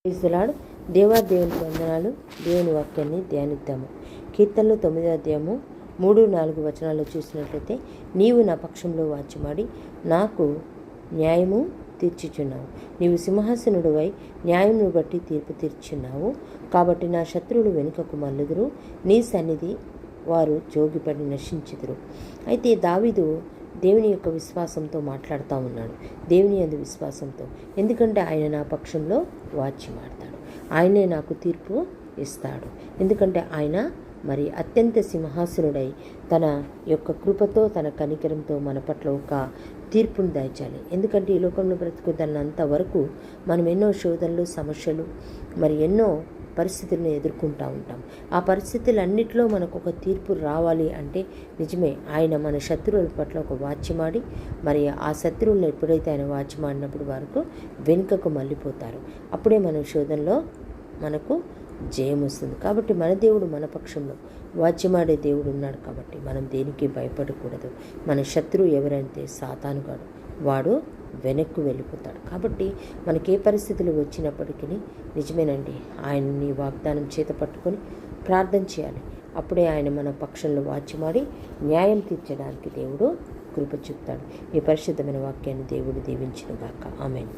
Praise దేవునికి వందనాలు. దేవుని వాక్యాన్ని ధ్యానిద్దాము. కీర్తనలు 9వ అధ్యాయము 3-4 వచనాల్లో చూసినట్లయితే, నీవు నా పక్షంలో వాచ్యమాడి నాకు న్యాయము తీర్చుచున్నావు. నీవు సింహాసనుడివై న్యాయమును బట్టి తీర్పు తీర్చున్నావు. కాబట్టి నా శత్రువులు వెనుకకు మల్లుదురు, నీ సన్నిధి వారు జోగిపడి నశించుదురు. అయితే దావీదు దేవుని యొక్క విశ్వాసంతో మాట్లాడుతూ ఉన్నాడు. దేవుని యందు విశ్వాసంతో, ఎందుకంటే ఆయన నా పక్షంలో వాచ్యమాడతాడు, ఆయనే నాకు తీర్పు ఇస్తాడు. ఎందుకంటే ఆయన మరి అత్యంత సింహాసనుడై తన యొక్క కృపతో, తన కనికరంతో మన పట్ల ఒక తీర్పును దాచాలి. ఎందుకంటే ఈ లోకంలో బ్రతుకుతున్నంత వరకు మనం ఎన్నో శోధనలు, సమస్యలు, మరి ఎన్నో పరిస్థితులను ఎదుర్కొంటూ ఉంటాం. ఆ పరిస్థితులన్నిటిలో మనకు ఒక తీర్పు రావాలి అంటే నిజమే, ఆయన మన శత్రువుల పట్ల ఒక వాచ్యమాడి, మరి ఆ శత్రువులను ఎప్పుడైతే ఆయన వాచ్యమాడినప్పుడు వరకు వెనుకకు మళ్ళీపోతారు. అప్పుడే మన శోధనలో మనకు జయం వస్తుంది. కాబట్టి మన దేవుడు మన పక్షంలో వాచ్యమాడే దేవుడు ఉన్నాడు. కాబట్టి మనం దేనికి భయపడకూడదు. మన శత్రువు ఎవరంటే సాతానుగాడు, వాడు వెనక్కు వెళ్ళిపోతాడు. కాబట్టి మనకి ఏ పరిస్థితులు వచ్చినప్పటికీ నిజమేనండి, ఆయన్ని వాగ్దానం చేత పట్టుకొని ప్రార్థన చేయాలి. అప్పుడే ఆయన మన పక్షంలో వాచ్యమాడి న్యాయం తీర్చడానికి దేవుడు కృప చూపుతాడు. ఈ పరిశుద్ధమైన వాక్యాన్ని దేవుడు దీవించును గాక. ఆమేన్.